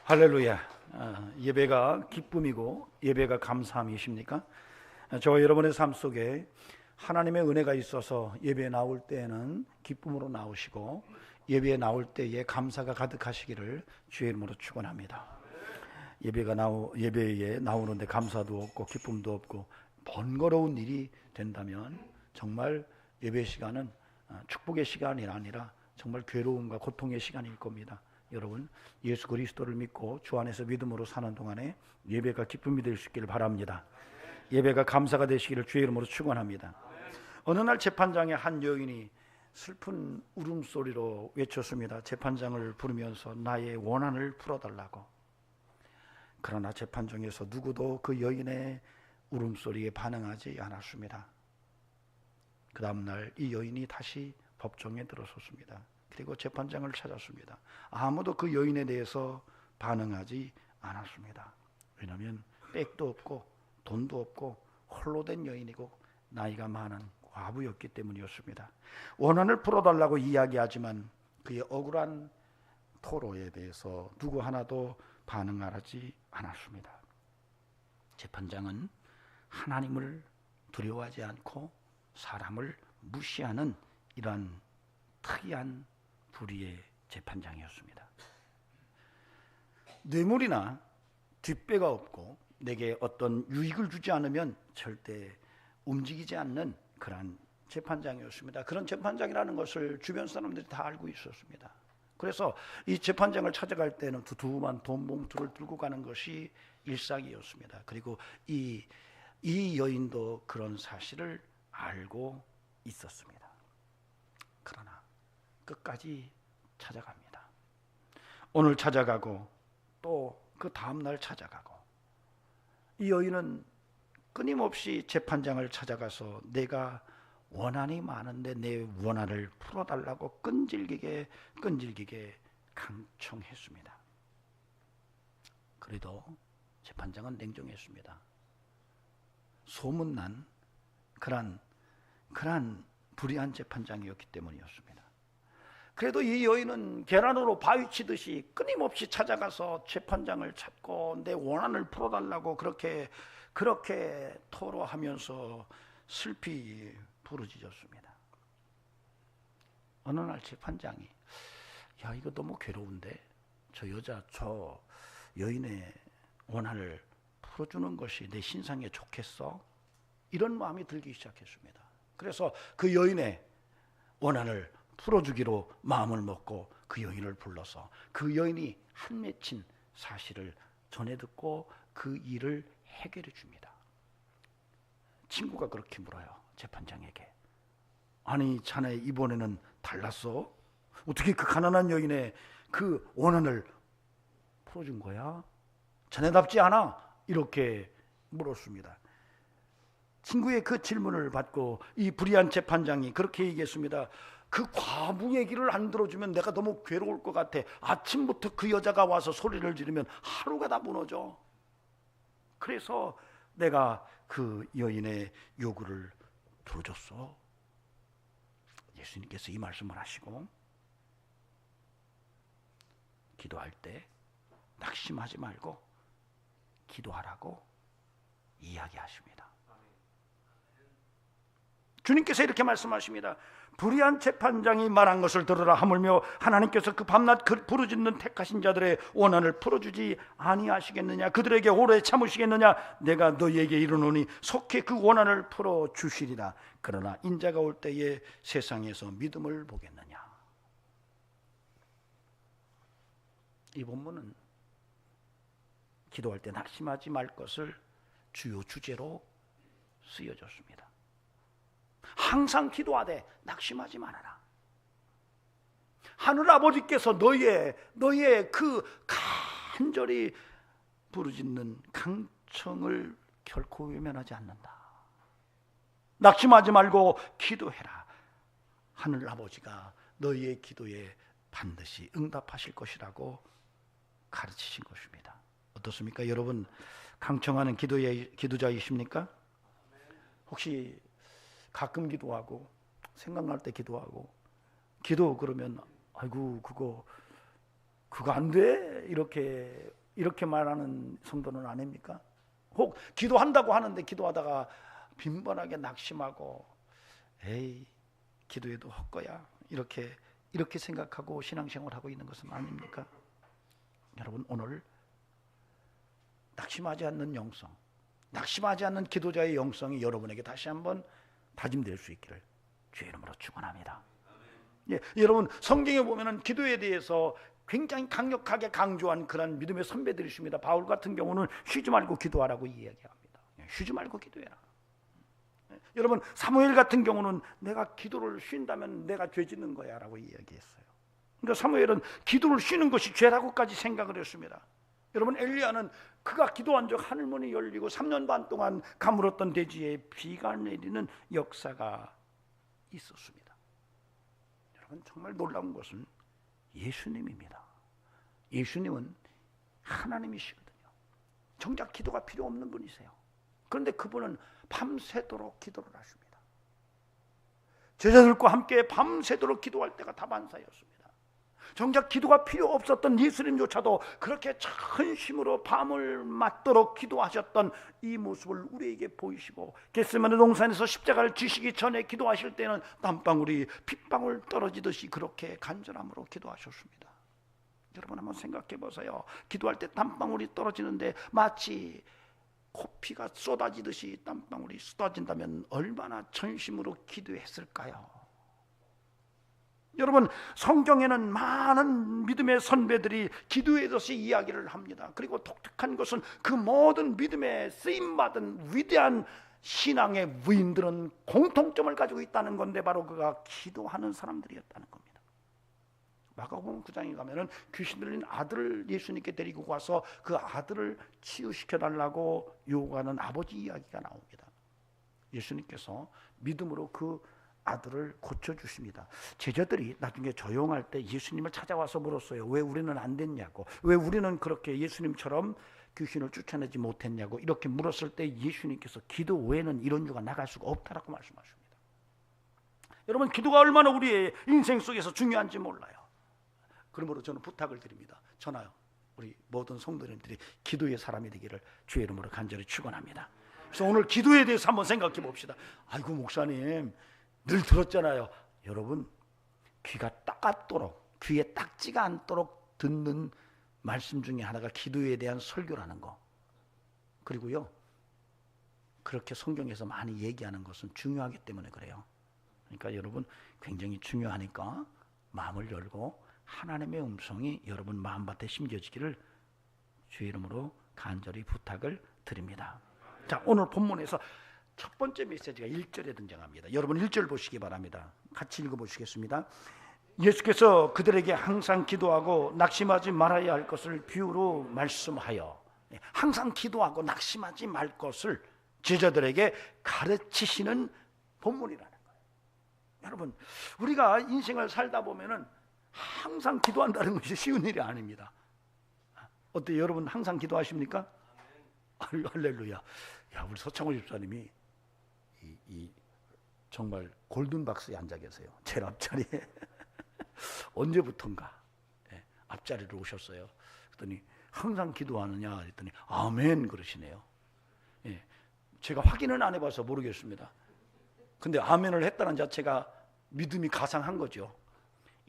할렐루야. 예배가 기쁨이고 예배가 감사함이십니까? 저와 여러분의 삶 속에 하나님의 은혜가 있어서 예배에 나올 때에는 기쁨으로 나오시고 예배에 나올 때에 감사가 가득하시기를 주의 이름으로 축원합니다. 예배에 나오는데 감사도 없고 기쁨도 없고 번거로운 일이 된다면 정말 예배 시간은 축복의 시간이 아니라 정말 괴로움과 고통의 시간일 겁니다. 여러분, 예수 그리스도를 믿고 주 안에서 믿음으로 사는 동안에 예배가 기쁨이 될 수 있기를 바랍니다. 예배가 감사가 되시기를 주의 이름으로 축원합니다. 어느 날 재판장의 한 여인이 슬픈 울음소리로 외쳤습니다. 재판장을 부르면서 나의 원한을 풀어달라고. 그러나 재판정에서 누구도 그 여인의 울음소리에 반응하지 않았습니다. 그 다음날 이 여인이 다시 법정에 들어섰습니다. 그리고 재판장을 찾았습니다. 아무도 그 여인에 대해서 반응하지 않았습니다. 왜냐하면 백도 없고 돈도 없고 홀로 된 여인이고 나이가 많은 과부였기 때문이었습니다. 원한을 풀어달라고 이야기하지만 그의 억울한 토로에 대해서 누구 하나도 반응하지 않았습니다. 재판장은 하나님을 두려워하지 않고 사람을 무시하는 이러한 특이한 불의의 재판장이었습니다. 뇌물이나 뒷배가 없고 내게 어떤 유익을 주지 않으면 절대 움직이지 않는 그런 재판장이었습니다. 그런 재판장이라는 것을 주변 사람들이 다 알고 있었습니다. 그래서 이 재판장을 찾아갈 때는 두툼한 돈 봉투를 들고 가는 것이 일상이었습니다. 그리고 이 여인도 그런 사실을 알고 있었습니다. 그러나 끝까지 찾아갑니다. 오늘 찾아가고 또 그 다음날 찾아가고 이 여인은 끊임없이 재판장을 찾아가서 내가 원한이 많은데 내 원한을 풀어달라고 끈질기게 강청했습니다. 그래도 재판장은 냉정했습니다. 소문난 그런 불의한 재판장이었기 때문이었습니다. 그래도 이 여인은 계란으로 바위 치듯이 끊임없이 찾아가서 재판장을 찾고 내 원한을 풀어달라고 그렇게 토로하면서 슬피 부르짖었습니다. 어느 날 재판장이 야, 이거 너무 괴로운데 저 여인의 원한을 풀어주는 것이 내 신상에 좋겠어? 이런 마음이 들기 시작했습니다. 그래서 그 여인의 원한을 풀어주기로 마음을 먹고 그 여인을 불러서 그 여인이 한 맺힌 사실을 전해 듣고 그 일을 해결해 줍니다. 친구가 그렇게 물어요. 재판장에게. 아니 자네 이번에는 달랐어? 어떻게 그 가난한 여인의 그 원한을 풀어준 거야? 자네답지 않아? 이렇게 물었습니다. 친구의 그 질문을 받고 이 불의한 재판장이 그렇게 얘기했습니다. 그 과부 얘기를 안 들어주면 내가 너무 괴로울 것 같아. 아침부터 그 여자가 와서 소리를 지르면 하루가 다 무너져. 그래서 내가 그 여인의 요구를 들어줬어. 예수님께서 이 말씀을 하시고 기도할 때 낙심하지 말고 기도하라고 이야기하십니다. 주님께서 이렇게 말씀하십니다. 불의한 재판장이 말한 것을 들으라. 하물며 하나님께서 그 밤낮 부르짖는 택하신 자들의 원한을 풀어주지 아니하시겠느냐? 그들에게 오래 참으시겠느냐? 내가 너희에게 이르노니 속히 그 원한을 풀어주시리라. 그러나 인자가 올 때에 세상에서 믿음을 보겠느냐? 이 본문은 기도할 때 낙심하지 말 것을 주요 주제로 쓰여졌습니다. 항상 기도하되 낙심하지 말아라. 하늘 아버지께서 너희의 그 간절히 부르짖는 강청을 결코 외면하지 않는다. 낙심하지 말고 기도해라. 하늘 아버지가 너희의 기도에 반드시 응답하실 것이라고 가르치신 것입니다. 어떻습니까? 여러분 강청하는 기도자이십니까? 혹시 가끔 기도하고 생각날 때 기도하고 기도 그러면 아이고 그거 그거 안 돼? 이렇게 말하는 성도는 아닙니까? 혹 기도한다고 하는데 기도하다가 빈번하게 낙심하고 에이 기도해도 헛거야 이렇게 생각하고 신앙생활하고 있는 것은 아닙니까? 여러분, 오늘 낙심하지 않는 영성, 낙심하지 않는 기도자의 영성이 여러분에게 다시 한번 다짐될 수 있기를 주의 이름으로 축원합니다. 예, 여러분, 성경에 보면은 기도에 대해서 굉장히 강력하게 강조한 그런 믿음의 선배들이십니다. 바울 같은 경우는 쉬지 말고 기도하라고 이야기합니다. 쉬지 말고 기도해라. 여러분, 사무엘 같은 경우는 내가 기도를 쉰다면 내가 죄 짓는 거야 라고 이야기했어요. 그러니까 사무엘은 기도를 쉬는 것이 죄라고까지 생각을 했습니다. 여러분, 엘리야는 그가 기도한 적 하늘문이 열리고 3년 반 동안 가물었던 대지에 비가 내리는 역사가 있었습니다. 여러분, 정말 놀라운 것은 예수님입니다. 예수님은 하나님이시거든요. 정작 기도가 필요 없는 분이세요. 그런데 그분은 밤새도록 기도를 하십니다. 제자들과 함께 밤새도록 기도할 때가 다반사였습니다. 정작 기도가 필요 없었던 예수님조차도 그렇게 전심으로 밤을 맞도록 기도하셨던 이 모습을 우리에게 보이시고, 겟세마네 동산에서 십자가를 지시기 전에 기도하실 때는 땀방울이 핏방울 떨어지듯이 그렇게 간절함으로 기도하셨습니다. 여러분, 한번 생각해 보세요. 기도할 때 땀방울이 떨어지는데 마치 코피가 쏟아지듯이 땀방울이 쏟아진다면 얼마나 전심으로 기도했을까요? 여러분, 성경에는 많은 믿음의 선배들이 기도에 대해서 이야기를 합니다. 그리고 독특한 것은 그 모든 믿음에 쓰임받은 위대한 신앙의 부인들은 공통점을 가지고 있다는 건데, 바로 그가 기도하는 사람들이었다는 겁니다. 마가복음 9장에 가면은 귀신 들린 아들을 예수님께 데리고 가서 그 아들을 치유시켜달라고 요구하는 아버지 이야기가 나옵니다. 예수님께서 믿음으로 그 아들을 고쳐주십니다. 제자들이 나중에 조용할 때 예수님을 찾아와서 물었어요. 왜 우리는 안 됐냐고, 왜 우리는 그렇게 예수님처럼 귀신을 쫓아내지 못했냐고 이렇게 물었을 때 예수님께서 기도 외에는 이런 유가 나갈 수가 없다라고 말씀하십니다. 여러분, 기도가 얼마나 우리의 인생 속에서 중요한지 몰라요. 그러므로 저는 부탁을 드립니다. 저나요, 우리 모든 성도님들이 기도의 사람이 되기를 주의 이름으로 간절히 축원합니다. 그래서 오늘 기도에 대해서 한번 생각해 봅시다. 아이고, 목사님 늘 들었잖아요. 여러분, 귀가 따갑도록, 귀에 딱지가 않도록 듣는 말씀 중에 하나가 기도에 대한 설교라는 거. 그리고요, 그렇게 성경에서 많이 얘기하는 것은 중요하기 때문에 그래요. 그러니까 여러분, 굉장히 중요하니까 마음을 열고 하나님의 음성이 여러분 마음밭에 심겨지기를 주의 이름으로 간절히 부탁을 드립니다. 자, 오늘 본문에서 첫 번째 메시지가 1절에 등장합니다. 여러분 1절 보시기 바랍니다. 같이 읽어보시겠습니다. 예수께서 그들에게 항상 기도하고 낙심하지 말아야 할 것을 비유로 말씀하여, 항상 기도하고 낙심하지 말 것을 제자들에게 가르치시는 본문이라는 거예요. 여러분, 우리가 인생을 살다 보면은 항상 기도한다는 것이 쉬운 일이 아닙니다. 어때요? 여러분 항상 기도하십니까? 할렐루야. 야, 우리 서창호 집사님이 정말 골든박스에 앉아 계세요. 제일 앞자리에. 언제부턴가 앞자리로 오셨어요. 그랬더니 항상 기도하느냐 그랬더니 아멘 그러시네요. 제가 확인은 안 해봐서 모르겠습니다. 근데 아멘을 했다는 자체가 믿음이 가상한 거죠.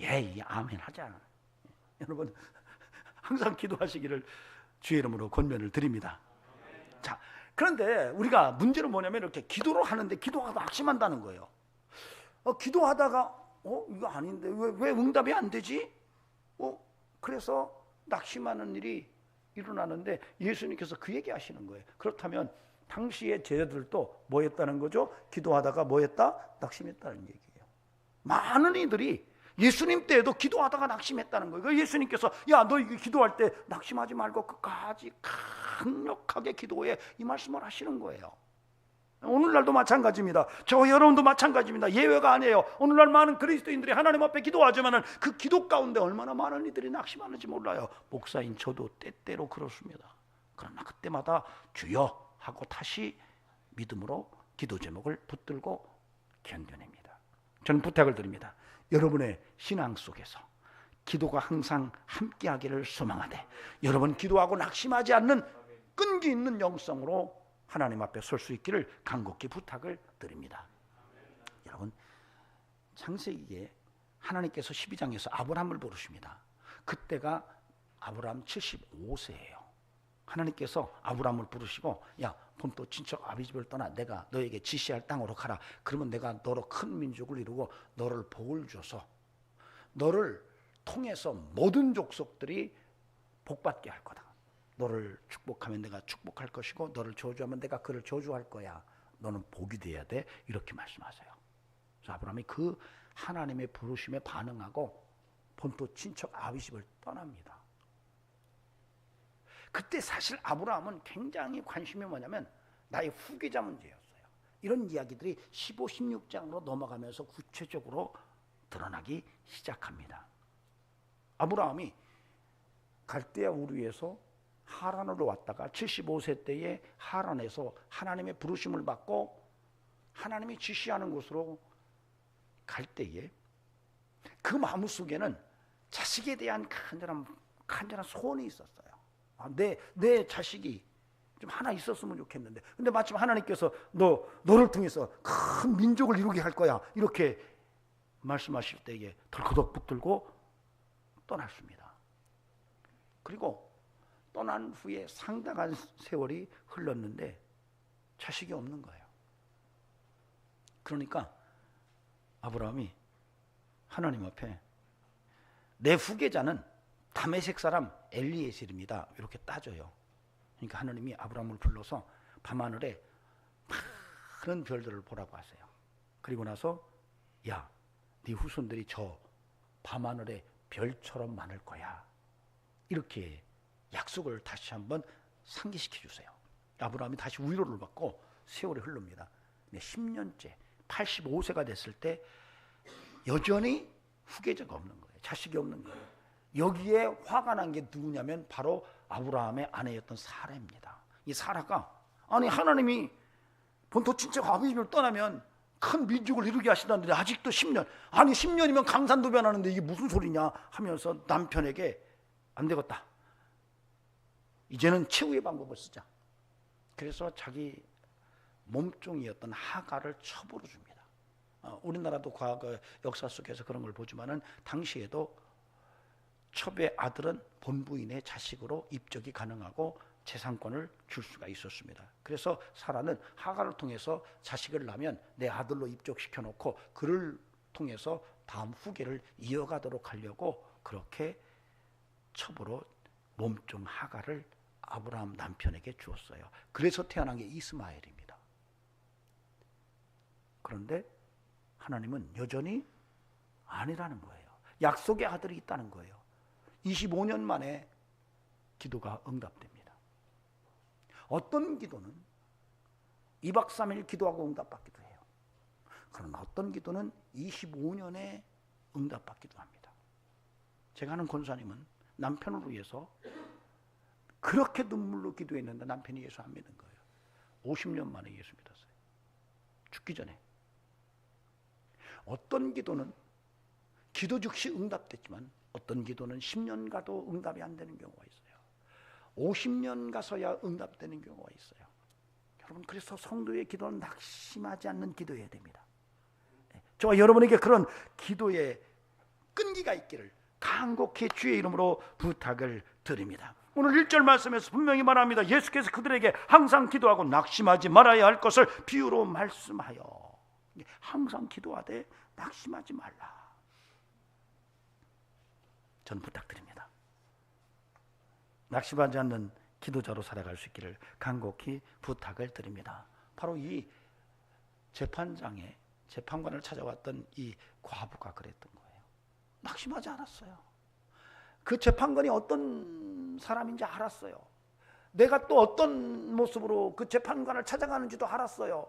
예, 아멘 하자. 여러분, 항상 기도하시기를 주의 이름으로 권면을 드립니다. 자, 그런데 우리가 문제는 뭐냐면 이렇게 기도를 하는데 기도가 낙심한다는 거예요. 기도하다가 이거 아닌데 왜 응답이 안 되지? 그래서 낙심하는 일이 일어나는데 예수님께서 그 얘기 하시는 거예요. 그렇다면 당시의 제자들도 뭐 했다는 거죠? 기도하다가 뭐 했다? 낙심했다는 얘기예요. 많은 이들이 예수님 때에도 기도하다가 낙심했다는 거예요. 예수님께서 야, 너 이거 기도할 때 낙심하지 말고 끝까지 강력하게 기도해, 이 말씀을 하시는 거예요. 오늘날도 마찬가지입니다. 저 여러분도 마찬가지입니다. 예외가 아니에요. 오늘날 많은 그리스도인들이 하나님 앞에 기도하지만 그 기도 가운데 얼마나 많은 이들이 낙심하는지 몰라요. 목사인 저도 때때로 그렇습니다. 그러나 그때마다 주여 하고 다시 믿음으로 기도 제목을 붙들고 견뎌냅니다. 저는 부탁을 드립니다. 여러분의 신앙 속에서 기도가 항상 함께하기를 소망하되 여러분 기도하고 낙심하지 않는 끈기 있는 영성으로 하나님 앞에 설 수 있기를 간곡히 부탁을 드립니다. 여러분 창세기에 하나님께서 12장에서 아브라함을 부르십니다. 그때가 아브라함 75세예요. 하나님께서 아브라함을 부르시고 야 본토 친척 아비 집을 떠나 내가 너에게 지시할 땅으로 가라. 그러면 내가 너로 큰 민족을 이루고 너를 복을 줘서 너를 통해서 모든 족속들이 복받게 할 거다. 너를 축복하면 내가 축복할 것이고 너를 저주하면 내가 그를 저주할 거야. 너는 복이 돼야 돼. 이렇게 말씀하세요. 그래서 아브라함이 그 하나님의 부르심에 반응하고 본토 친척 아비 집을 떠납니다. 그때 사실 아브라함은 굉장히 관심이 뭐냐면 나의 후계자 문제였어요. 이런 이야기들이 15, 16장으로 넘어가면서 구체적으로 드러나기 시작합니다. 아브라함이 갈대아 우르에서 하란으로 왔다가 75세 때에 하란에서 하나님의 부르심을 받고 하나님이 지시하는 곳으로 갈 때에 그 마음속에는 자식에 대한 간절한 소원이 있었어요. 내 자식이 좀 하나 있었으면 좋겠는데, 근데 마침 하나님께서 너를 통해서 큰 민족을 이루게 할 거야 이렇게 말씀하실 때에 덜커덕 붙들고 떠났습니다. 그리고 떠난 후에 상당한 세월이 흘렀는데 자식이 없는 거예요. 그러니까 아브라함이 하나님 앞에 내 후계자는 다메섹 사람 엘리에셀입니다. 이렇게 따져요. 그러니까 하나님이 아브라함을 불러서 밤하늘에 많은 별들을 보라고 하세요. 그리고 나서 야, 네 후손들이 저 밤하늘에 별처럼 많을 거야. 이렇게 약속을 다시 한번 상기시켜 주세요. 아브라함이 다시 위로를 받고 세월이 흐릅니다. 10년째 85세가 됐을 때 여전히 후계자가 없는 거예요. 자식이 없는 거예요. 여기에 화가 난 게 누구냐면 바로 아브라함의 아내였던 사라입니다. 이 사라가 아니 하나님이 본토 친척 아비 집을 떠나면 큰 민족을 이루게 하신다는데 아직도 10년 아니 10년이면 강산도 변하는데 이게 무슨 소리냐 하면서 남편에게 안 되겠다. 이제는 최후의 방법을 쓰자. 그래서 자기 몸종이었던 하가를 첩으로 줍니다. 우리나라도 과거 역사 속에서 그런 걸 보지만은 당시에도 첩의 아들은 본부인의 자식으로 입적이 가능하고 재산권을 줄 수가 있었습니다. 그래서 사라는 하가를 통해서 자식을 낳으면 내 아들로 입적시켜 놓고 그를 통해서 다음 후계를 이어가도록 하려고 그렇게 첩으로 몸종 하가를 아브라함 남편에게 주었어요. 그래서 태어난 게 이스마엘입니다. 그런데 하나님은 여전히 아니라는 거예요. 약속의 아들이 있다는 거예요. 25년 만에 기도가 응답됩니다. 어떤 기도는 2박 3일 기도하고 응답받기도 해요. 그러나 어떤 기도는 25년에 응답받기도 합니다. 제가 아는 권사님은 남편을 위해서 그렇게 눈물로 기도했는데 남편이 예수 안 믿는 거예요. 50년 만에 예수 믿었어요. 죽기 전에. 어떤 기도는 기도 즉시 응답됐지만 어떤 기도는 10년 가도 응답이 안 되는 경우가 있어요. 50년 가서야 응답되는 경우가 있어요. 여러분 그래서 성도의 기도는 낙심하지 않는 기도해야 됩니다. 저와 여러분에게 그런 기도의 끈기가 있기를 간곡히 주의 이름으로 부탁을 드립니다. 오늘 1절 말씀에서 분명히 말합니다. 예수께서 그들에게 항상 기도하고 낙심하지 말아야 할 것을 비유로 말씀하여 항상 기도하되 낙심하지 말라. 저는 부탁드립니다. 낙심하지 않는 기도자로 살아갈 수 있기를 간곡히 부탁을 드립니다. 바로 이 재판장에 재판관을 찾아왔던 이 과부가 그랬던 거예요. 낙심하지 않았어요. 그 재판관이 어떤 사람인지 알았어요. 내가 또 어떤 모습으로 그 재판관을 찾아가는지도 알았어요.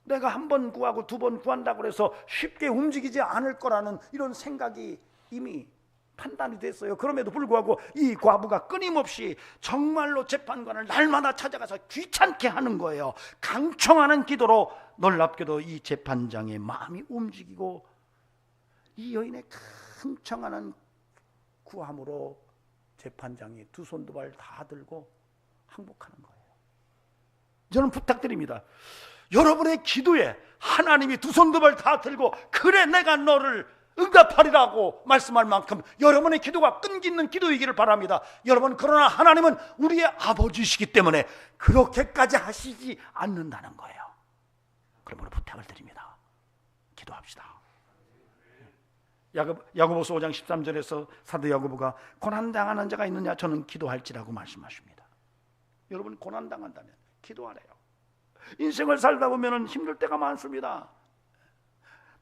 내가 한 번 구하고 두 번 구한다고 해서 쉽게 움직이지 않을 거라는 이런 생각이 이미 판단이 됐어요. 그럼에도 불구하고 이 과부가 끊임없이 정말로 재판관을 날마다 찾아가서 귀찮게 하는 거예요. 강청하는 기도로 놀랍게도 이 재판장의 마음이 움직이고 이 여인의 강청하는 구함으로 재판장이 두 손 두 발 다 들고 항복하는 거예요. 저는 부탁드립니다. 여러분의 기도에 하나님이 두 손 두 발 다 들고 그래 내가 너를 응답하리라고 말씀할 만큼 여러분의 기도가 끈기 있는 기도이기를 바랍니다. 여러분, 그러나 하나님은 우리의 아버지시기 때문에 그렇게까지 하시지 않는다는 거예요. 그러므로 부탁을 드립니다. 기도합시다. 야고보서 5장 13절에서 사도 야고보가 고난당하는 자가 있느냐 저는 기도할지라고 말씀하십니다. 여러분, 고난당한다면 기도하래요. 인생을 살다 보면 힘들 때가 많습니다.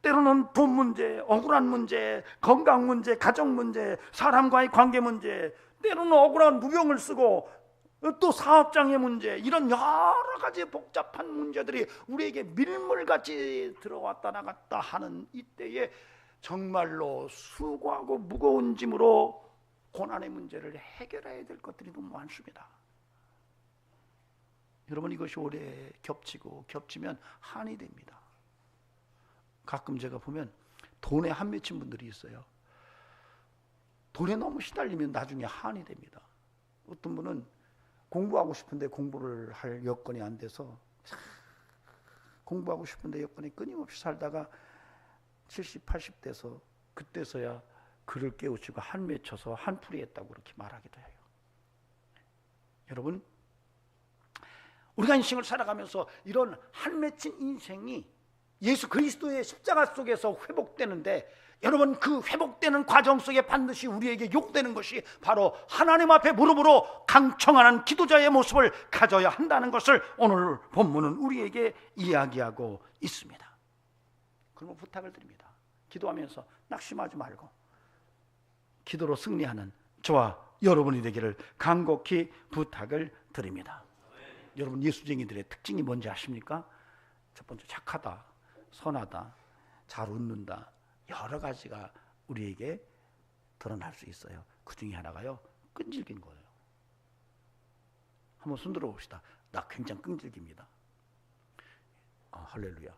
때로는 돈 문제, 억울한 문제, 건강 문제, 가정 문제, 사람과의 관계 문제, 때로는 억울한 무병을 쓰고 또 사업장의 문제, 이런 여러 가지 복잡한 문제들이 우리에게 밀물같이 들어왔다 나갔다 하는 이때에 정말로 수고하고 무거운 짐으로 고난의 문제를 해결해야 될 것들이 너무 많습니다. 여러분, 이것이 오래 겹치고 겹치면 한이 됩니다. 가끔 제가 보면 돈에 한 맺힌 분들이 있어요. 돈에 너무 시달리면 나중에 한이 됩니다. 어떤 분은 공부하고 싶은데 공부를 할 여건이 안 돼서 공부하고 싶은데 여건이 끊임없이 살다가 70, 80 돼서 그때서야 그를 깨우치고 한 맺혀서 한풀이 했다고 그렇게 말하기도 해요. 여러분, 우리가 인생을 살아가면서 이런 한 맺힌 인생이 예수 그리스도의 십자가 속에서 회복되는데, 여러분, 그 회복되는 과정 속에 반드시 우리에게 요구되는 것이 바로 하나님 앞에 무릎으로 강청하는 기도자의 모습을 가져야 한다는 것을 오늘 본문은 우리에게 이야기하고 있습니다. 그러면 부탁을 드립니다. 기도하면서 낙심하지 말고 기도로 승리하는 저와 여러분이 되기를 간곡히 부탁을 드립니다. 여러분, 예수쟁이들의 특징이 뭔지 아십니까? 첫 번째, 착하다, 선하다, 잘 웃는다, 여러 가지가 우리에게 드러날 수 있어요. 그 중에 하나가요, 끈질긴 거예요. 한번 손 들어 봅시다. 나 굉장히 끈질깁니다. 할렐루야.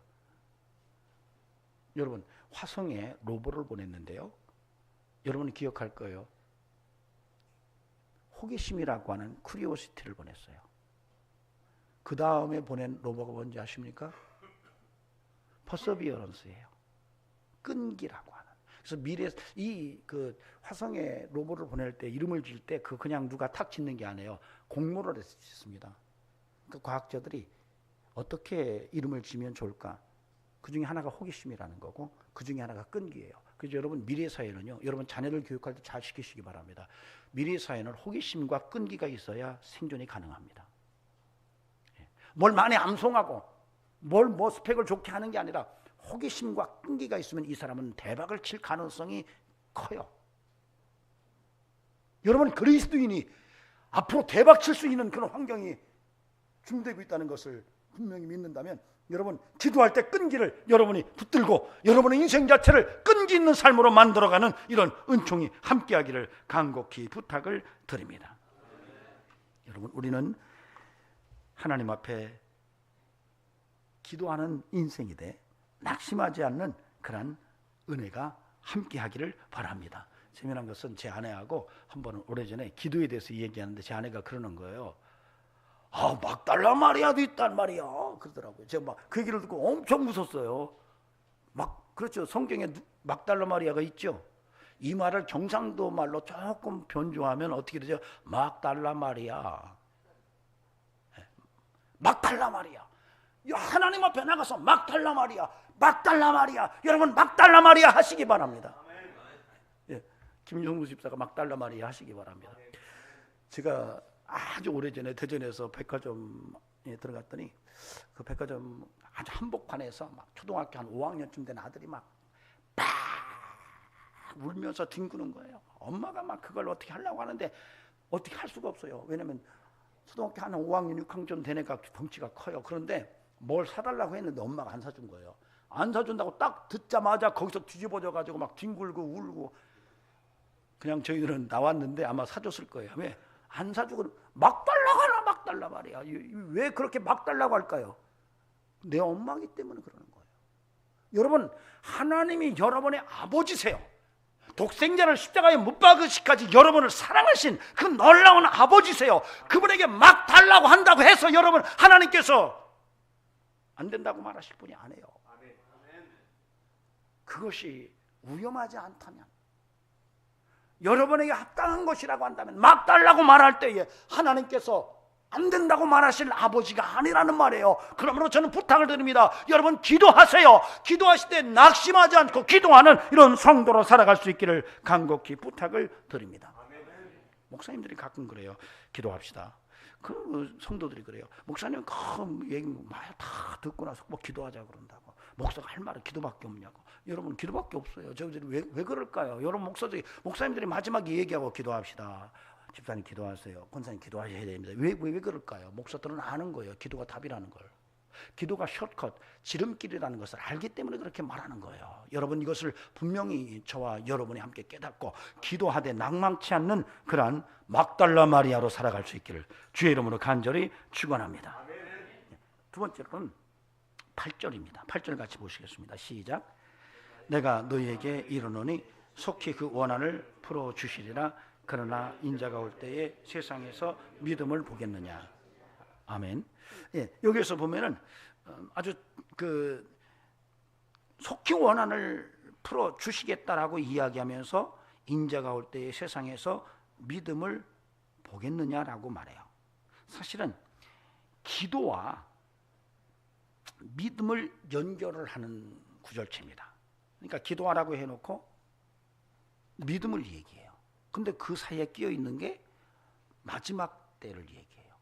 여러분, 화성에 로봇을 보냈는데요, 여러분이 기억할 거예요. 호기심이라고 하는 쿠리오시티를 보냈어요. 그 다음에 보낸 로봇가 뭔지 아십니까? 퍼서비어런스예요. 끈기라고 하는. 그래서 미래 그 화성에 로봇을 보낼 때 이름을 지을 때 그 그냥 누가 탁 짓는 게 아니에요. 공모를 짓습니다. 그 과학자들이 어떻게 이름을 지으면 좋을까? 그 중에 하나가 호기심이라는 거고, 그 중에 하나가 끈기예요. 그래서 여러분, 미래 사회는요, 여러분 자녀들 교육할 때 잘 시키시기 바랍니다. 미래 사회는 호기심과 끈기가 있어야 생존이 가능합니다. 뭘 많이 암송하고 뭘 스펙을 좋게 하는 게 아니라 호기심과 끈기가 있으면 이 사람은 대박을 칠 가능성이 커요. 여러분, 그리스도인이 앞으로 대박 칠 수 있는 그런 환경이 준비되고 있다는 것을 분명히 믿는다면, 여러분, 기도할 때 끈기를 여러분이 붙들고 여러분의 인생 자체를 끈기 있는 삶으로 만들어가는 이런 은총이 함께하기를 간곡히 부탁을 드립니다. 여러분, 우리는 하나님 앞에 기도하는 인생이 돼 낙심하지 않는 그런 은혜가 함께하기를 바랍니다. 재미난 것은 제 아내하고 한번 오래전에 기도에 대해서 얘기하는데 제 아내가 그러는 거예요. 막달라 마리아도 있단 말이야, 그러더라고요. 제가 막 그 얘기를 듣고 엄청 웃었어요. 그렇죠. 성경에 막달라 마리아가 있죠. 이 말을 경상도 말로 조금 변조하면 어떻게 되죠? 막달라 마리아. 막달라 마리아. 하나님 앞에 나가서 막달라 마리아, 막달라 마리아. 여러분, 막달라 마리아 하시기 바랍니다. 김용수 집사가 막달라 마리아 하시기 바랍니다. 제가 아주 오래전에 대전에서 백화점에 들어갔더니 그 백화점 아주 한복판에서 막 초등학교 한 5학년쯤 된 아들이 막 울면서 뒹구는 거예요. 엄마가 막 그걸 어떻게 하려고 하는데 어떻게 할 수가 없어요. 왜냐면 초등학교 한 5학년, 6학년 된 애가 덩치가 커요. 그런데 뭘 사달라고 했는데 엄마가 안 사준 거예요. 안 사준다고 딱 듣자마자 거기서 뒤집어져 가지고 막 뒹굴고 울고. 그냥 저희들은 나왔는데 아마 사줬을 거예요. 왜? 안 사주고 막 달라고 하나, 막 달라 말이야. 왜 그렇게 막 달라고 할까요? 내 엄마이기 때문에 그러는 거예요. 여러분, 하나님이 여러분의 아버지세요. 독생자를 십자가에 못 박으시기까지 여러분을 사랑하신 그 놀라운 아버지세요. 그분에게 막 달라고 한다고 해서 여러분 하나님께서 안 된다고 말하실 분이 아니에요. 그것이 위험하지 않다면, 여러분에게 합당한 것이라고 한다면, 막 달라고 말할 때에 하나님께서 안 된다고 말하실 아버지가 아니라는 말이에요. 그러므로 저는 부탁을 드립니다. 여러분 기도하세요. 기도하실 때 낙심하지 않고 기도하는 이런 성도로 살아갈 수 있기를 간곡히 부탁을 드립니다. 목사님들이 가끔 그래요. 기도합시다. 그 성도들이 그래요. 목사님 그 얘기 말 다 듣고 나서 뭐 기도하자 그런다고. 목사가 할 말은 기도밖에 없냐고. 여러분 기도밖에 없어요. 저희들이 왜 그럴까요? 여러분 목사님들이 마지막에 얘기하고 기도합시다. 집사님 기도하세요. 권사님 기도하셔야 됩니다. 왜 그럴까요? 목사들은 아는 거예요. 기도가 답이라는 걸. 기도가 숏컷, 지름길이라는 것을 알기 때문에 그렇게 말하는 거예요. 여러분 이것을 분명히 저와 여러분이 함께 깨닫고 기도하되 낭망치 않는 그러한 막달라 마리아로 살아갈 수 있기를 주의 이름으로 간절히 축원합니다. 두 번째로는 8절입니다. 8절 같이 보시겠습니다. 시작. 내가 너희에게 이르노니 속히 그 원한을 풀어주시리라. 그러나 인자가 올 때에 세상에서 믿음을 보겠느냐. 아멘. 예, 여기에서 보면은 아주 그 속히 원한을 풀어 주시겠다라고 이야기하면서 인자가 올 때에 세상에서 믿음을 보겠느냐라고 말해요. 사실은 기도와 믿음을 연결을 하는 구절체입니다. 그러니까 기도하라고 해놓고 믿음을 얘기해요. 근데 그 사이에 끼어 있는 게 마지막 때를 얘기해요.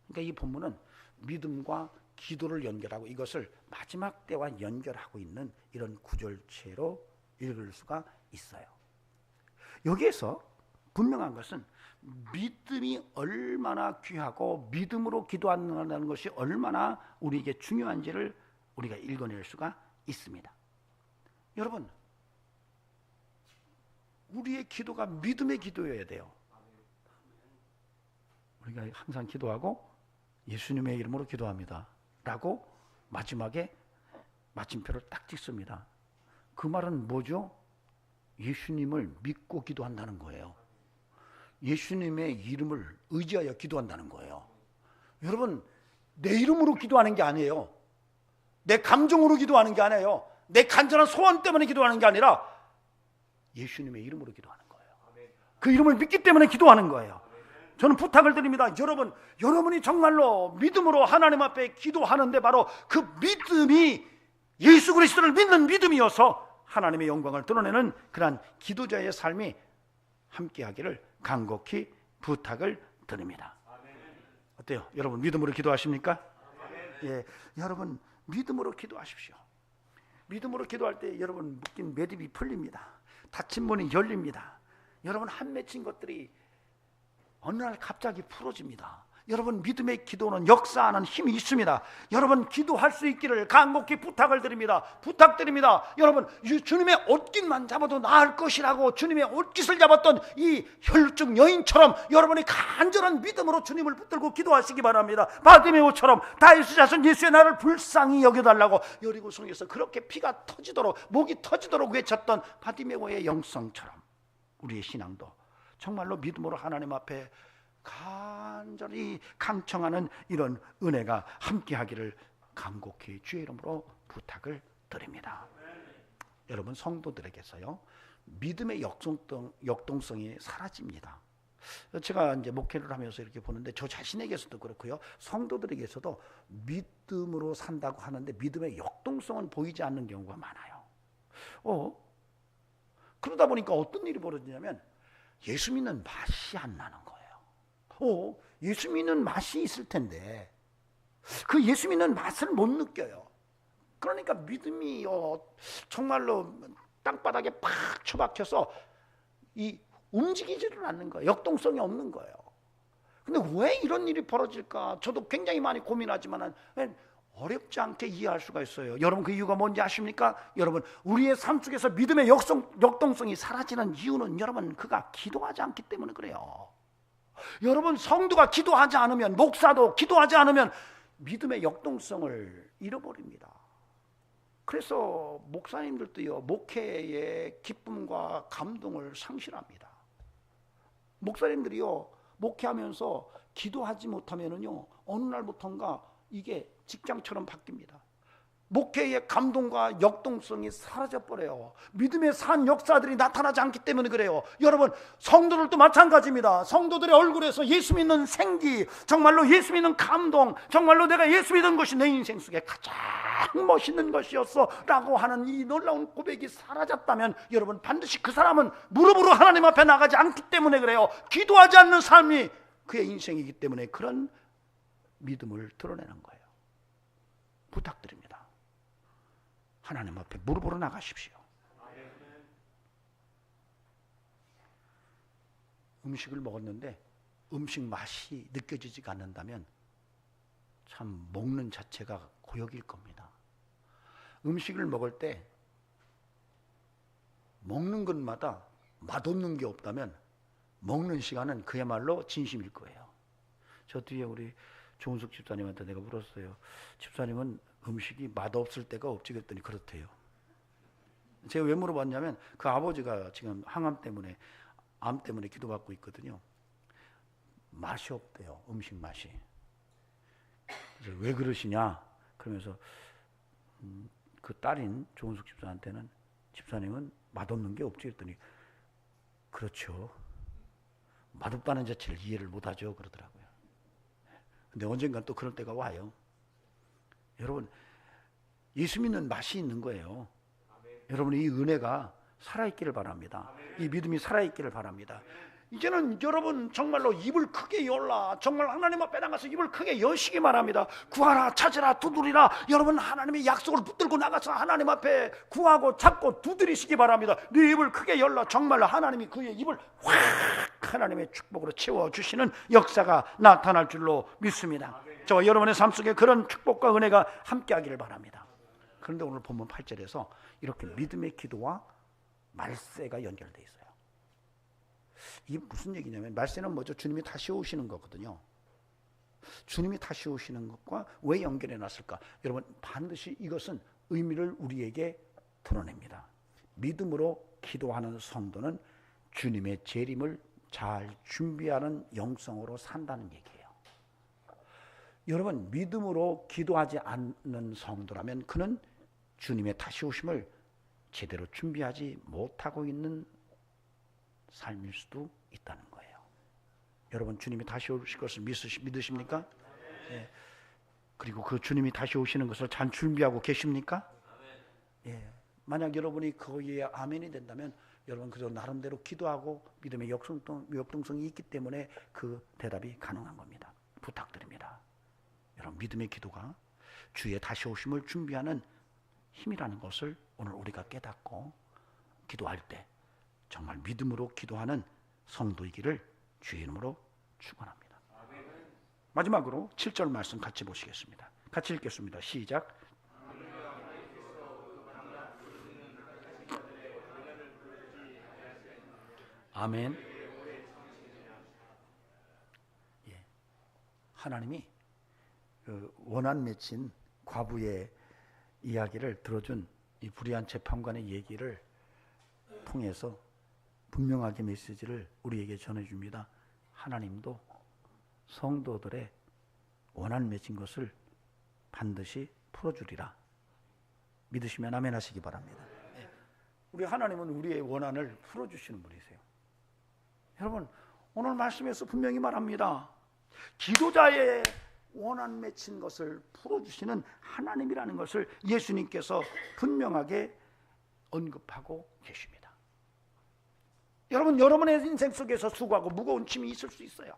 그러니까 이 본문은 믿음과 기도를 연결하고 이것을 마지막 때와 연결하고 있는 이런 구절체로 읽을 수가 있어요. 여기에서 분명한 것은 믿음이 얼마나 귀하고 믿음으로 기도한다는 것이 얼마나 우리에게 중요한지를 우리가 읽어낼 수가 있습니다. 여러분, 우리의 기도가 믿음의 기도여야 돼요. 우리가 항상 기도하고 예수님의 이름으로 기도합니다 라고 마지막에 마침표를 딱 찍습니다. 그 말은 뭐죠? 예수님을 믿고 기도한다는 거예요. 예수님의 이름을 의지하여 기도한다는 거예요. 여러분, 내 이름으로 기도하는 게 아니에요. 내 감정으로 기도하는 게 아니에요. 내 간절한 소원 때문에 기도하는 게 아니라 예수님의 이름으로 기도하는 거예요. 그 이름을 믿기 때문에 기도하는 거예요. 저는 부탁을 드립니다. 여러분이 정말로 믿음으로 하나님 앞에 기도하는데 바로 그 믿음이 예수 그리스도를 믿는 믿음이어서 하나님의 영광을 드러내는 그러한 기도자의 삶이 함께하기를 간곡히 부탁을 드립니다. 어때요? 여러분 믿음으로 기도하십니까? 예, 여러분 믿음으로 기도하십시오. 믿음으로 기도할 때 여러분 묶인 매듭이 풀립니다. 닫힌 문이 열립니다. 여러분 한 맺힌 것들이 어느 날 갑자기 풀어집니다. 여러분 믿음의 기도는 역사하는 힘이 있습니다. 여러분 기도할 수 있기를 간곡히 부탁을 드립니다. 부탁드립니다. 여러분 주님의 옷깃만 잡아도 나을 것이라고 주님의 옷깃을 잡았던 이 혈중 여인처럼 여러분이 간절한 믿음으로 주님을 붙들고 기도하시기 바랍니다. 바디메오처럼 다윗의 자손 예수의 나를 불쌍히 여겨달라고 여리고성에서 그렇게 피가 터지도록 목이 터지도록 외쳤던 바디메오의 영성처럼 우리의 신앙도 정말로 믿음으로 하나님 앞에 간절히 강청하는 이런 은혜가 함께하기를 간곡히 주의 이름으로 부탁을 드립니다. 여러분 성도들에게서요 믿음의 역동성이 사라집니다. 제가 이제 목회를 하면서 이렇게 보는데 저 자신에게서도 그렇고요 성도들에게서도 믿음으로 산다고 하는데 믿음의 역동성은 보이지 않는 경우가 많아요. 그러다 보니까 어떤 일이 벌어지냐면 예수 믿는 맛이 안 나는 거예요. 예수 믿는 맛이 있을 텐데 그 예수 믿는 맛을 못 느껴요. 그러니까 믿음이 정말로 땅바닥에 팍 처박혀서 이 움직이지를 않는 거예요. 역동성이 없는 거예요. 근데 왜 이런 일이 벌어질까? 저도 굉장히 많이 고민하지만 어렵지 않게 이해할 수가 있어요. 여러분 그 이유가 뭔지 아십니까? 여러분 우리의 삶 속에서 믿음의 역동성이 사라지는 이유는 여러분 그가 기도하지 않기 때문에 그래요. 여러분 성도가 기도하지 않으면 목사도 기도하지 않으면 믿음의 역동성을 잃어버립니다. 그래서 목사님들도요, 목회의 기쁨과 감동을 상실합니다. 목사님들이요, 목회하면서 기도하지 못하면은요, 어느 날부턴가 이게 직장처럼 바뀝니다. 목회의 감동과 역동성이 사라져버려요. 믿음의 산 역사들이 나타나지 않기 때문에 그래요. 여러분, 성도들도 마찬가지입니다. 성도들의 얼굴에서 예수 믿는 생기, 정말로 예수 믿는 감동, 정말로 내가 예수 믿은 것이 내 인생 속에 가장 멋있는 것이었어 라고 하는 이 놀라운 고백이 사라졌다면, 여러분, 반드시 그 사람은 무릎으로 하나님 앞에 나가지 않기 때문에 그래요. 기도하지 않는 삶이 그의 인생이기 때문에 그런 믿음을 드러내는 거예요. 부탁드립니다. 하나님 앞에 무릎으로 나가십시오. 음식을 먹었는데 음식 맛이 느껴지지가 않는다면 참 먹는 자체가 고역일 겁니다. 음식을 먹을 때 먹는 것마다 맛없는 게 없다면 먹는 시간은 그야말로 진심일 거예요. 저 뒤에 우리 조은숙 집사님한테 내가 물었어요. 집사님은 음식이 맛없을 때가 없지 그랬더니 그렇대요. 제가 왜 물어봤냐면 그 아버지가 지금 항암 때문에, 암 때문에 기도받고 있거든요. 맛이 없대요. 음식 맛이. 그래서 왜 그러시냐 그러면서 그 딸인 조은숙 집사한테는 집사님은 맛없는 게 없지 그랬더니 그렇죠. 맛없다는 자체를 이해를 못하죠 그러더라고요. 근데 언젠간 또 그럴 때가 와요. 여러분, 예수 믿는 맛이 있는 거예요. 여러분, 이 은혜가 살아있기를 바랍니다. 이 믿음이 살아있기를 바랍니다. 이제는 여러분 정말로 입을 크게 열라, 정말 하나님 앞에 나가서 입을 크게 여시기 바랍니다. 구하라, 찾으라, 두드리라. 여러분, 하나님의 약속을 붙들고 나가서 하나님 앞에 구하고 찾고 두드리시기 바랍니다. 네 입을 크게 열라. 정말로 하나님이 그의 입을 확 하나님의 축복으로 채워주시는 역사가 나타날 줄로 믿습니다. 저와 여러분의 삶 속에 그런 축복과 은혜가 함께하기를 바랍니다. 그런데 오늘 본문 8절에서 이렇게 믿음의 기도와 말세가 연결되어 있어요. 이게 무슨 얘기냐면, 말세는 뭐죠? 주님이 다시 오시는 거거든요. 주님이 다시 오시는 것과 왜 연결해 놨을까? 여러분, 반드시 이것은 의미를 우리에게 드러냅니다. 믿음으로 기도하는 성도는 주님의 재림을 잘 준비하는 영성으로 산다는 얘기예요. 여러분, 믿음으로 기도하지 않는 성도라면 그는 주님의 다시 오심을 제대로 준비하지 못하고 있는 삶일 수도 있다는 거예요. 여러분, 주님이 다시 오실 것을 믿으십니까? 예. 그리고 그 주님이 다시 오시는 것을 잘 준비하고 계십니까? 예. 만약 여러분이 거기에 아멘이 된다면 여러분 그저 나름대로 기도하고 믿음의 역동성이 있기 때문에 그 대답이 가능한 겁니다. 부탁드립니다. 여러분, 믿음의 기도가 주의 다시 오심을 준비하는 힘이라는 것을 오늘 우리가 깨닫고 기도할 때 정말 믿음으로 기도하는 성도이기를 주의 이름으로 축원합니다. 마지막으로 7절 말씀 같이 보시겠습니다. 같이 읽겠습니다. 시작. 아멘. 예. 하나님이 그 원한 맺힌 과부의 이야기를 들어준 이 불의한 재판관의 얘기를 통해서 분명하게 메시지를 우리에게 전해줍니다. 하나님도 성도들의 원한 맺힌 것을 반드시 풀어주리라. 믿으시면 아멘 하시기 바랍니다. 우리 하나님은 우리의 원한을 풀어주시는 분이세요. 여러분, 오늘 말씀에서 분명히 말합니다. 기도자의 원한 맺힌 것을 풀어주시는 하나님이라는 것을 예수님께서 분명하게 언급하고 계십니다. 여러분, 여러분의 인생 속에서 수고하고 무거운 짐이 있을 수 있어요.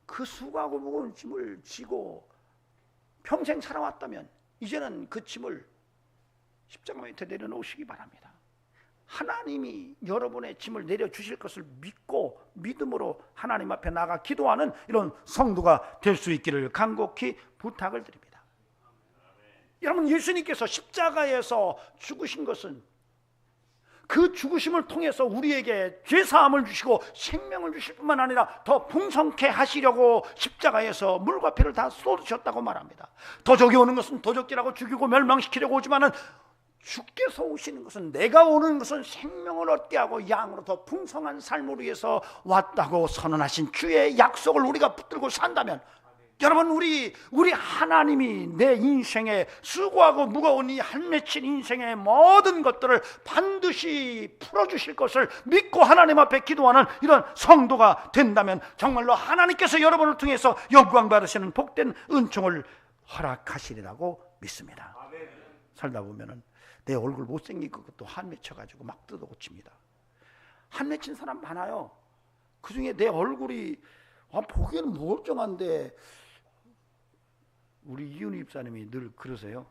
그 수고하고 무거운 짐을 지고 평생 살아왔다면 이제는 그 짐을 십자가 밑에 내려놓으시기 바랍니다. 하나님이 여러분의 짐을 내려주실 것을 믿고 믿음으로 하나님 앞에 나가 기도하는 이런 성도가 될 수 있기를 간곡히 부탁을 드립니다. 여러분, 예수님께서 십자가에서 죽으신 것은 그 죽으심을 통해서 우리에게 죄사함을 주시고 생명을 주실 뿐만 아니라 더 풍성케 하시려고 십자가에서 물과 피를 다 쏟으셨다고 말합니다. 도적이 오는 것은 도적질하고 죽이고 멸망시키려고 오지만은 주께서 오시는 것은, 내가 오는 것은 생명을 얻게 하고 양으로 더 풍성한 삶을 위해서 왔다고 선언하신 주의 약속을 우리가 붙들고 산다면, 여러분, 우리 하나님이 내 인생에 수고하고 무거운 이 한 맺힌 인생의 모든 것들을 반드시 풀어주실 것을 믿고 하나님 앞에 기도하는 이런 성도가 된다면 정말로 하나님께서 여러분을 통해서 영광 받으시는 복된 은총을 허락하시리라고 믿습니다. 살다 보면은 내 얼굴 못생긴 것도 한 맺혀가지고 막 뜯어고칩니다. 한 맺힌 사람 많아요. 그 중에 내 얼굴이 보기에는 멀쩡한데, 우리 이윤희 집사님이 늘 그러세요.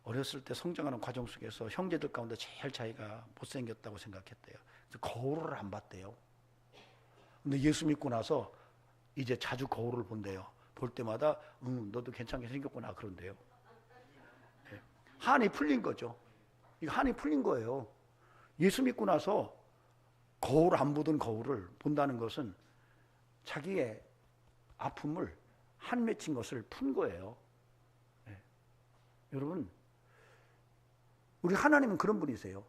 어렸을 때 성장하는 과정 속에서 형제들 가운데 제일 자기가 못생겼다고 생각했대요. 그래서 거울을 안 봤대요. 근데 예수 믿고 나서 이제 자주 거울을 본대요. 볼 때마다 너도 괜찮게 생겼구나 그런대요. 네. 한이 풀린 거죠. 이거 한이 풀린 거예요. 예수 믿고 나서 거울 안 보던 거울을 본다는 것은 자기의 아픔을 한 맺힌 것을 푼 거예요. 네. 여러분, 우리 하나님은 그런 분이세요.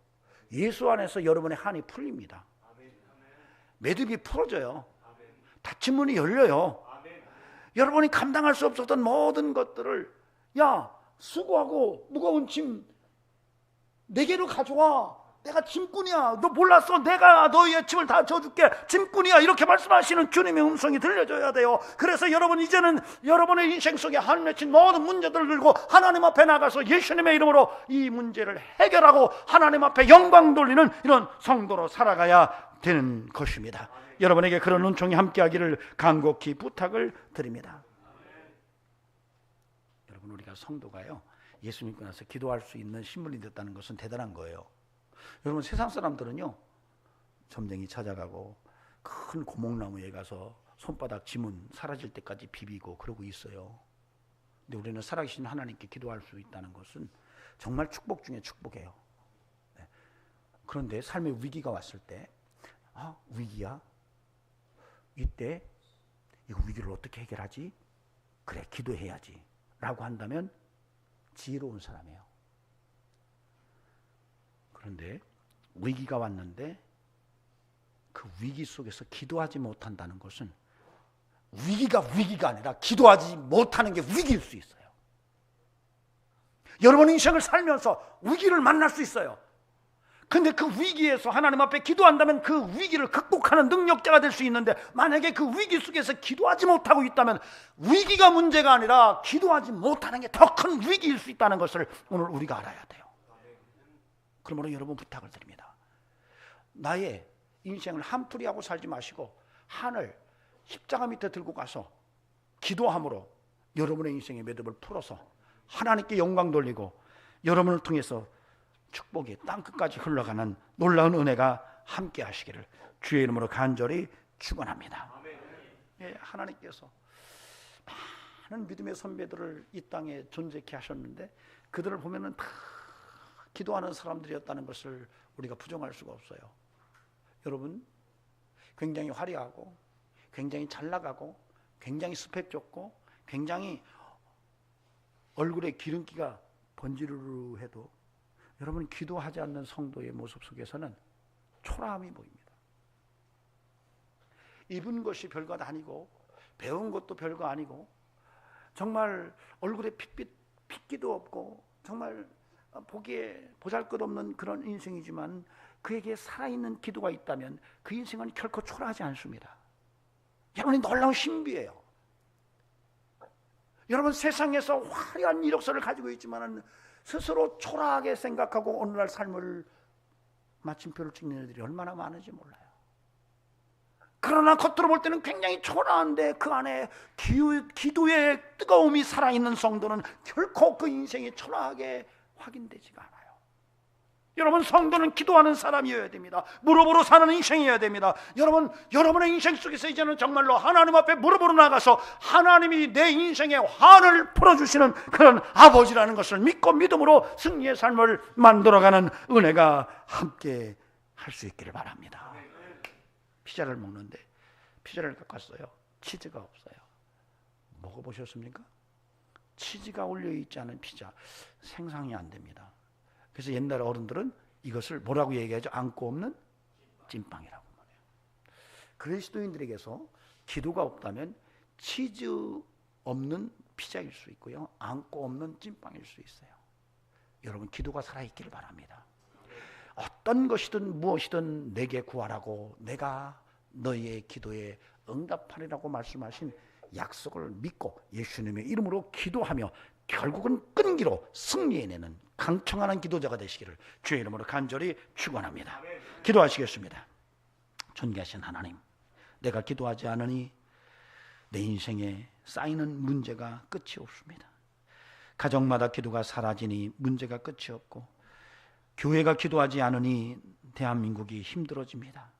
예수 안에서 여러분의 한이 풀립니다. 매듭이 풀어져요. 닫힌 문이 열려요. 여러분이 감당할 수 없었던 모든 것들을, 야, 수고하고 무거운 짐 내게로 가져와. 내가 짐꾼이야. 너 몰랐어? 내가 너희의 짐을 다 져줄게. 짐꾼이야. 이렇게 말씀하시는 주님의 음성이 들려줘야 돼요. 그래서 여러분, 이제는 여러분의 인생 속에 한 맺힌 모든 문제들을 들고 하나님 앞에 나가서 예수님의 이름으로 이 문제를 해결하고 하나님 앞에 영광 돌리는 이런 성도로 살아가야 되는 것입니다. 여러분에게 그런 은총이 함께하기를 간곡히 부탁을 드립니다. 여러분, 우리가 성도가요, 예수 믿고 나서 기도할 수 있는 신분이 됐다는 것은 대단한 거예요. 여러분, 세상 사람들은요, 점쟁이 찾아가고 큰 고목나무에 가서 손바닥 지문 사라질 때까지 비비고 그러고 있어요. 근데 우리는 살아계신 하나님께 기도할 수 있다는 것은 정말 축복 중에 축복이에요. 네. 그런데 삶의 위기가 왔을 때, 위기야? 이때 이거 위기를 어떻게 해결하지? 그래, 기도해야지 라고 한다면 지혜로운 사람이에요. 그런데 위기가 왔는데 그 위기 속에서 기도하지 못한다는 것은 위기가 아니라 기도하지 못하는 게 위기일 수 있어요. 여러분 인생을 살면서 위기를 만날 수 있어요. 근데 그 위기에서 하나님 앞에 기도한다면 그 위기를 극복하는 능력자가 될 수 있는데, 만약에 그 위기 속에서 기도하지 못하고 있다면 위기가 문제가 아니라 기도하지 못하는 게 더 큰 위기일 수 있다는 것을 오늘 우리가 알아야 돼요. 그러므로 여러분 부탁을 드립니다. 나의 인생을 한풀이하고 살지 마시고 한을 십자가 밑에 들고 가서 기도함으로 여러분의 인생의 매듭을 풀어서 하나님께 영광 돌리고 여러분을 통해서 축복이 땅끝까지 흘러가는 놀라운 은혜가 함께 하시기를 주의 이름으로 간절히 축원합니다. 예, 하나님께서 많은 믿음의 선배들을 이 땅에 존재케 하셨는데 그들을 보면은 다 기도하는 사람들이었다는 것을 우리가 부정할 수가 없어요. 여러분, 굉장히 화려하고 굉장히 잘 나가고 굉장히 스펙 좋고 굉장히 얼굴에 기름기가 번지르르 해도 여러분, 기도하지 않는 성도의 모습 속에서는 초라함이 보입니다. 입은 것이 별거 아니고 배운 것도 별거 아니고 정말 얼굴에 핏기도 없고 정말 보기에 보잘것없는 그런 인생이지만 그에게 살아있는 기도가 있다면 그 인생은 결코 초라하지 않습니다. 여러분이 놀라운 신비예요. 여러분, 세상에서 화려한 이력서를 가지고 있지만 스스로 초라하게 생각하고 오늘날 삶을 마침표를 찍는 애들이 얼마나 많은지 몰라요. 그러나 겉으로 볼 때는 굉장히 초라한데 그 안에 기도의 뜨거움이 살아있는 성도는 결코 그 인생이 초라하게 확인되지가 않아요. 여러분, 성도는 기도하는 사람이어야 됩니다. 무릎으로 사는 인생이어야 됩니다. 여러분, 여러분의 인생 속에서 이제는 정말로 하나님 앞에 무릎으로 나가서 하나님이 내 인생의 환을 풀어주시는 그런 아버지라는 것을 믿고 믿음으로 승리의 삶을 만들어가는 은혜가 함께 할 수 있기를 바랍니다. 피자를 먹는데 피자를 깎았어요. 치즈가 없어요. 먹어보셨습니까? 치즈가 올려있지 않은 피자 생상이 안 됩니다. 그래서 옛날 어른들은 이것을 뭐라고 얘기하죠? 안고 없는 찐빵이라고 말해요. 그리스도인들에게서 기도가 없다면 치즈 없는 피자일 수 있고요, 안고 없는 찐빵일 수 있어요. 여러분, 기도가 살아있기를 바랍니다. 어떤 것이든 무엇이든 내게 구하라고 내가 너희의 기도에 응답하리라고 말씀하신 약속을 믿고 예수님의 이름으로 기도하며 결국은 끈기로 승리해내는 강청하는 기도자가 되시기를 주의 이름으로 간절히 축원합니다. 기도하시겠습니다. 존귀하신 하나님, 내가 기도하지 않으니 내 인생에 쌓이는 문제가 끝이 없습니다. 가정마다 기도가 사라지니 문제가 끝이 없고, 교회가 기도하지 않으니 대한민국이 힘들어집니다.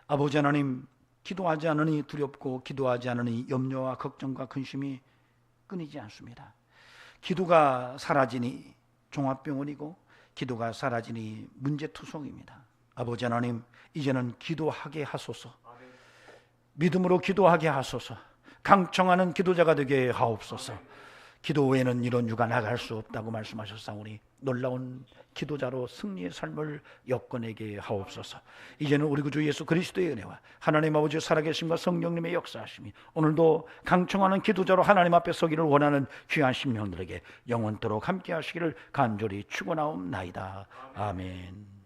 아버지 하나님, 기도하지 않으니 두렵고 기도하지 않으니 염려와 걱정과 근심이 끊이지 않습니다. 기도가 사라지니 종합병원이고 기도가 사라지니 문제투성입니다. 아버지 하나님, 이제는 기도하게 하소서. 믿음으로 기도하게 하소서. 강청하는 기도자가 되게 하옵소서. 기도 외에는 이런 유가 나갈 수 없다고 말씀하셨사오니 놀라운 기도자로 승리의 삶을 엮어내게 하옵소서. 이제는 우리 구주 예수 그리스도의 은혜와 하나님 아버지 살아계심과 성령님의 역사하심이 오늘도 강청하는 기도자로 하나님 앞에 서기를 원하는 귀한 심령들에게 영원토록 함께 하시기를 간절히 축원하옵나이다. 아멘.